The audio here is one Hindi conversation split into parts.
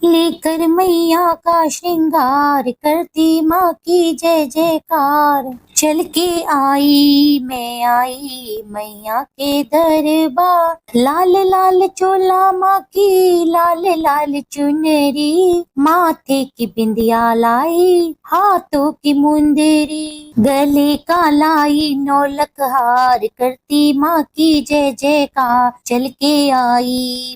लेकर मैया का श्रृंगार करती माँ की जय जयकार। चल के मैं आई मैया के दरबार। लाल लाल चोला माँ की लाल लाल चुनरी, माथे की बिंदिया लाई हाथों की मुंदरी, गले का लाई नौलक हार करती माँ की जय जयकार। चल के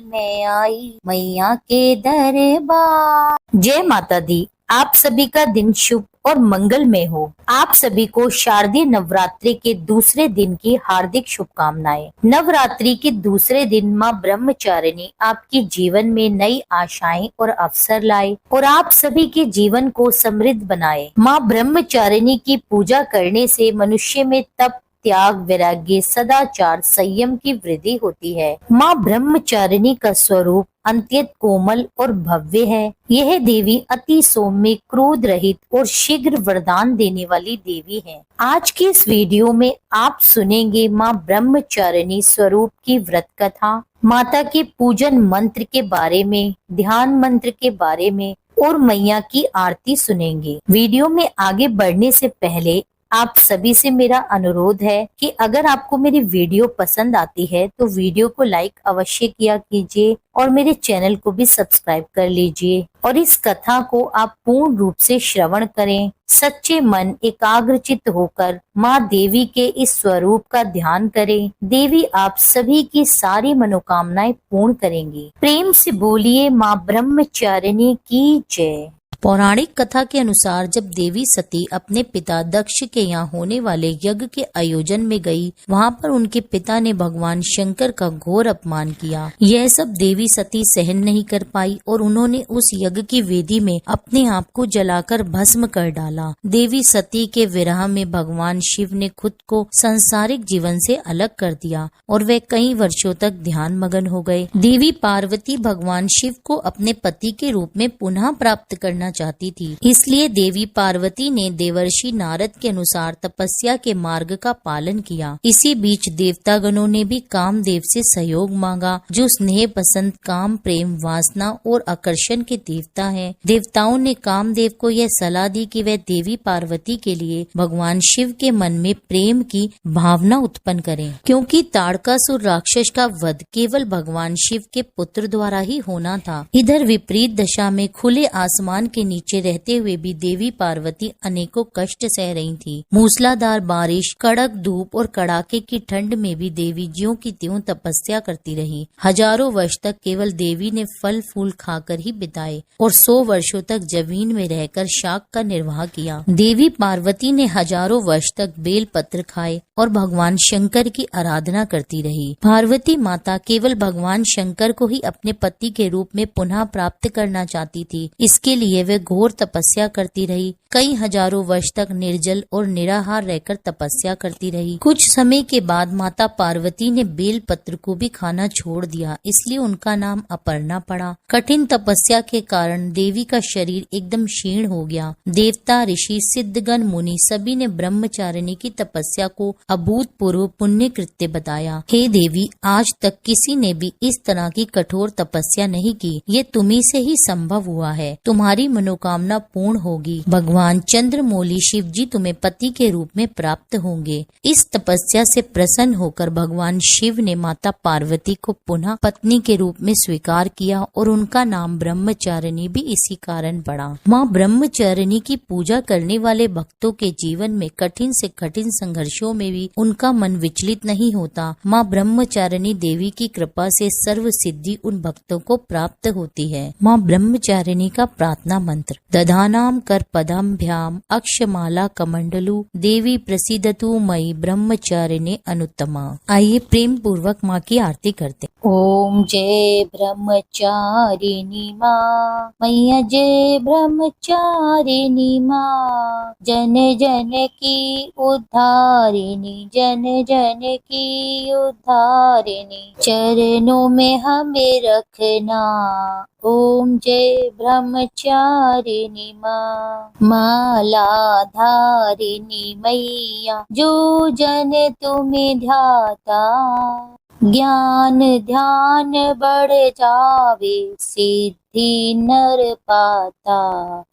मैं आई मैया के दरबार। जय माता दी। आप सभी का दिन शुभ और मंगलमय हो। आप सभी को शारदीय नवरात्रि के दूसरे दिन की हार्दिक शुभकामनाएं। नवरात्रि के दूसरे दिन माँ ब्रह्मचारिणी आपके जीवन में नई आशाएं और अवसर लाए और आप सभी के जीवन को समृद्ध बनाए। माँ ब्रह्मचारिणी की पूजा करने से मनुष्य में तप, त्याग, वैराग्य, सदाचार, संयम की वृद्धि होती है। माँ ब्रह्मचारिणी का स्वरूप अत्यंत कोमल और भव्य है। यह देवी अति सौम्य, क्रोध रहित और शीघ्र वरदान देने वाली देवी है। आज की इस वीडियो में आप सुनेंगे माँ ब्रह्मचारिणी स्वरूप की व्रत कथा, माता के पूजन मंत्र के बारे में, ध्यान मंत्र के बारे में और मैया की आरती सुनेंगे। वीडियो में आगे बढ़ने से पहले आप सभी से मेरा अनुरोध है कि अगर आपको मेरी वीडियो पसंद आती है तो वीडियो को लाइक अवश्य किया कीजिए और मेरे चैनल को भी सब्सक्राइब कर लीजिए और इस कथा को आप पूर्ण रूप से श्रवण करें। सच्चे मन एकाग्रचित्त होकर माँ देवी के इस स्वरूप का ध्यान करें। देवी आप सभी की सारी मनोकामनाएं पूर्ण करेंगी। प्रेम से बोलिए माँ ब्रह्मचारिणी की जय। पौराणिक कथा के अनुसार जब देवी सती अपने पिता दक्ष के यहाँ होने वाले यज्ञ के आयोजन में गई, वहाँ पर उनके पिता ने भगवान शंकर का घोर अपमान किया। यह सब देवी सती सहन नहीं कर पाई और उन्होंने उस यज्ञ की वेदी में अपने आप को जलाकर भस्म कर डाला। देवी सती के विरह में भगवान शिव ने खुद को सांसारिक जीवन से अलग कर दिया और वे कई वर्षों तक ध्यान मगन हो गए। देवी पार्वती भगवान शिव को अपने पति के रूप में पुनः प्राप्त करना चाहती थी, इसलिए देवी पार्वती ने देवर्षि नारद के अनुसार तपस्या के मार्ग का पालन किया। इसी बीच देवतागणों ने भी कामदेव से सहयोग मांगा, जो स्नेह, पसंद, काम, प्रेम, वासना और आकर्षण के देवता हैं। देवताओं ने कामदेव को यह सलाह दी कि वह देवी पार्वती के लिए भगवान शिव के मन में प्रेम की भावना उत्पन्न करें, क्योंकि ताड़कासुर राक्षस का वध केवल भगवान शिव के पुत्र द्वारा ही होना था। इधर विपरीत दशा में खुले आसमान के नीचे रहते हुए भी देवी पार्वती अनेकों कष्ट सह रही थी। मूसलाधार बारिश, कड़क धूप और कड़ाके की ठंड में भी देवी ज्यों की त्यों तपस्या करती रही। हजारों वर्ष तक केवल देवी ने फल फूल खाकर ही बिताए और 100 वर्षों तक जमीन में रहकर शाक का निर्वाह किया। देवी पार्वती ने हजारों वर्ष तक बेल पत्र खाए और भगवान शंकर की आराधना करती रही। पार्वती माता केवल भगवान शंकर को ही अपने पति के रूप में पुनः प्राप्त करना चाहती थी। इसके लिए वे घोर तपस्या करती रही। कई हजारों वर्ष तक निर्जल और निराहार रहकर तपस्या करती रही। कुछ समय के बाद माता पार्वती ने बेल पत्र को भी खाना छोड़ दिया, इसलिए उनका नाम अपर्णा पड़ा। कठिन तपस्या के कारण देवी का शरीर एकदम क्षीण हो गया। देवता, ऋषि, सिद्धगण, मुनि सभी ने ब्रह्मचारिणी की तपस्या को अभूतपूर्व पुण्य कृत्य बताया। हे देवी, आज तक किसी ने भी इस तरह की कठोर तपस्या नहीं की। ये तुम्ही से ही संभव हुआ है। तुम्हारी मनोकामना पूर्ण होगी। भगवान चंद्रमौली शिव जी तुम्हें पति के रूप में प्राप्त होंगे। इस तपस्या से प्रसन्न होकर भगवान शिव ने माता पार्वती को पुनः पत्नी के रूप में स्वीकार किया और उनका नाम ब्रह्मचारिणी भी इसी कारण पड़ा। माँ ब्रह्मचारिणी की पूजा करने वाले भक्तों के जीवन में कठिन से कठिन संघर्षों में भी उनका मन विचलित नहीं होता। माँ ब्रह्मचारिणी देवी की कृपा से सर्व सिद्धि उन भक्तों को प्राप्त होती है। माँ ब्रह्मचारिणी का प्रार्थना मंत्र। दधानाम कर पदाभ्याम अक्षमाला कमंडलू देवी प्रसिद्धतु मई ब्रह्मचारिणी अनुत्तमा। आइए प्रेम पूर्वक माँ की आरती करते। ओम जय ब्रह्मचारिणी माँ, मैया जय ब्रह्मचारिणी माँ। जन जन की उद्धारिणी, जन जन की उद्धारिणी, चरणों में हमें रखना। ओम जय ब्रह्मचारिणी माँ, माला धारिणी मैया, जो जन तुम्हें ध्याता, ज्ञान ध्यान बढ़ जावे, सिद्धि नर पाता।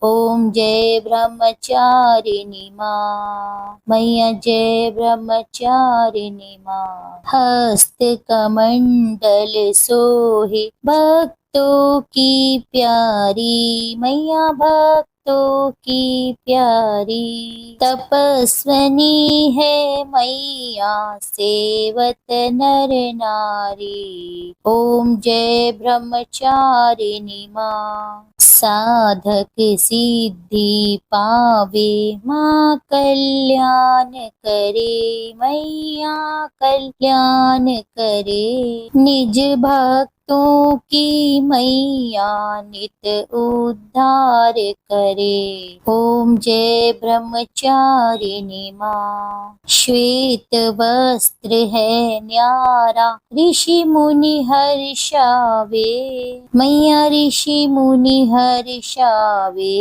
ओम जय ब्रह्मचारिणी माँ, मैया जय ब्रह्मचारिणी माँ। हस्त कमंडल सोहे, भक्तों की प्यारी मैया, भक्तों की प्यारी। तपस्विनी है मैया, सेवत नर नारी। ओम जय ब्रह्मचारिणी माँ। साधक सिद्धि पावे, माँ कल्याण करे मैया, कल्याण करे। निज भक्तों की मैया, नित उद्धार करे। ओम जय ब्रह्मचारिणी माँ। श्वेत वस्त्र है न्यारा, ऋषि मुनि हर्षावे मैया, ऋषि मुनि हर्षावे।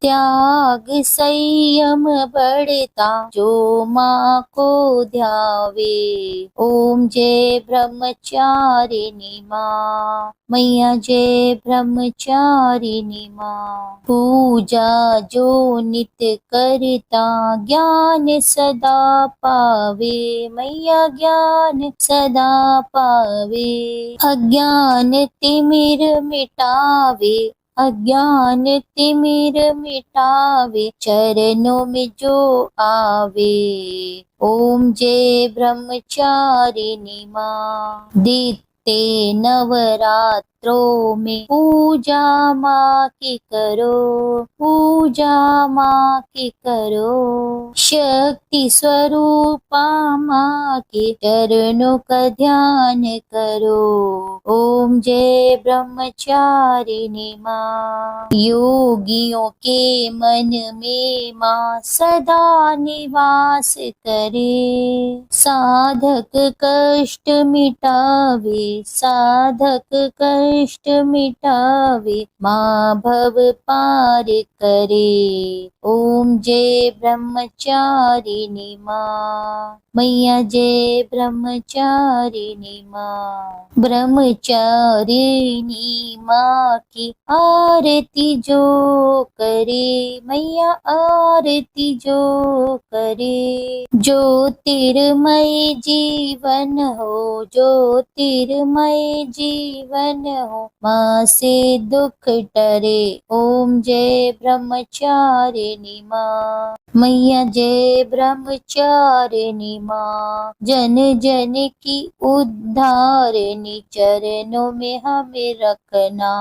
त्याग संयम बढ़ता, जो माँ को ध्यावे। ओम जय ब्रह्मचारिणी माँ, मैया जय ब्रह्मचारिणी माँ। पूजा जो नित करता, ज्ञान सदा पावे मैया, ज्ञान सदा पावे। अज्ञान तिमिर मिटावे, अज्ञान तिमिर मिटावे, चरणों में जो आवे। ओम जय ब्रह्मचारिणी माँ। ते नवरात्रों में पूजा माँ की करो, पूजा माँ की करो। शक्ति स्वरूपा माँ के चरणों का ध्यान करो। ओम जय ब्रह्मचारिणी माँ। योगियों के मन में माँ सदा निवास करे, साधक कष्ट मिटावे, साधक कष्ट मिटावे, माँ भव पार करे। ओम जय ब्रह्मचारिणी माँ, मैया जय ब्रह्मचारिणी माँ। ब्रह्मचारिणी माँ की आरती जो करे मैया, आरती जो करे। ज्योतिर्मय जीवन हो, ज्योतिर्मय जीवन हो, माँ से दुख टरे। ओम जय ब्रह्मचारिणी माँ, मैया जय ब्रह्मचारिणी माँ। जन जन की उद्धारिणी, चरणों में हमें रखना,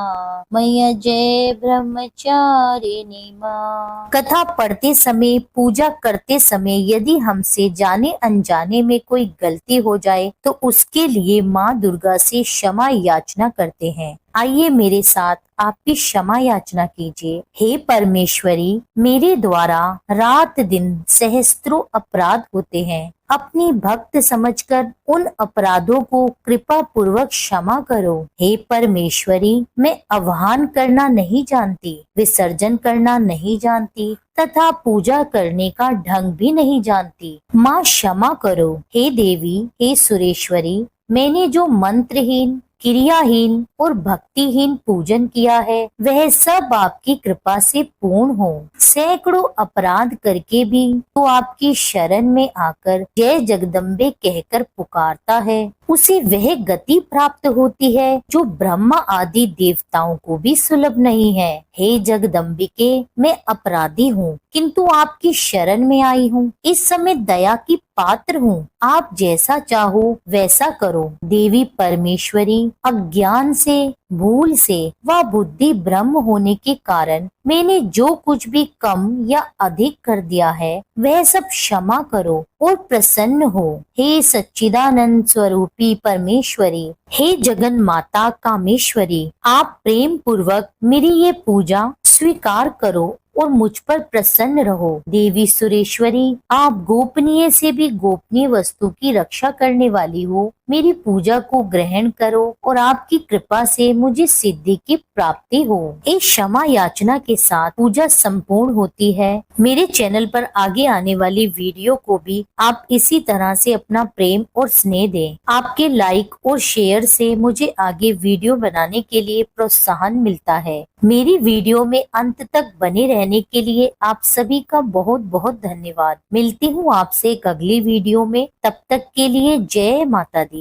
मैया जय ब्रह्मचारिणी माँ। कथा पढ़ते समय, पूजा करते समय यदि हमसे जाने अनजाने में कोई गलती हो जाए तो उसके लिए माँ दुर्गा से क्षमा याचना करते हैं। आइए मेरे साथ आप भी क्षमा याचना कीजिए। हे परमेश्वरी, मेरे द्वारा रात दिन सहस्त्रों अपराध होते हैं, अपनी भक्त समझकर उन अपराधों को कृपा पूर्वक क्षमा करो। हे परमेश्वरी, मैं आह्वान करना नहीं जानती, विसर्जन करना नहीं जानती तथा पूजा करने का ढंग भी नहीं जानती, माँ क्षमा करो। हे देवी, हे सुरेश्वरी, मैंने जो मंत्रहीन, क्रियाहीन और भक्तिहीन पूजन किया है वह सब आपकी कृपा से पूर्ण हो। सैकड़ों अपराध करके भी तो आपकी शरण में आकर जय जगदम्बे कहकर पुकारता है, उसे वह गति प्राप्त होती है जो ब्रह्मा आदि देवताओं को भी सुलभ नहीं है। हे जगदम्बिके, मैं अपराधी हूँ किंतु आपकी शरण में आई हूँ। इस समय दया की पात्र हूँ, आप जैसा चाहो वैसा करो। देवी परमेश्वरी, अज्ञान से, भूल से व बुद्धि ब्रह्म होने के कारण मैंने जो कुछ भी कम या अधिक कर दिया है वह सब क्षमा करो और प्रसन्न हो। हे सच्चिदानंद स्वरूपी परमेश्वरी, हे जगन माता कामेश्वरी, आप प्रेम पूर्वक मेरी ये पूजा स्वीकार करो और मुझ पर प्रसन्न रहो। देवी सुरेश्वरी, आप गोपनीय से भी गोपनीय वस्तु की रक्षा करने वाली हो। मेरी पूजा को ग्रहण करो और आपकी कृपा से मुझे सिद्धि की प्राप्ति हो। इस क्षमा याचना के साथ पूजा संपूर्ण होती है। मेरे चैनल पर आगे आने वाली वीडियो को भी आप इसी तरह से अपना प्रेम और स्नेह दें। आपके लाइक और शेयर से मुझे आगे वीडियो बनाने के लिए प्रोत्साहन मिलता है। मेरी वीडियो में अंत तक बने रहने के लिए आप सभी का बहुत बहुत धन्यवाद। मिलती हूँ आपसे एक अगली वीडियो में, तब तक के लिए जय माता दी।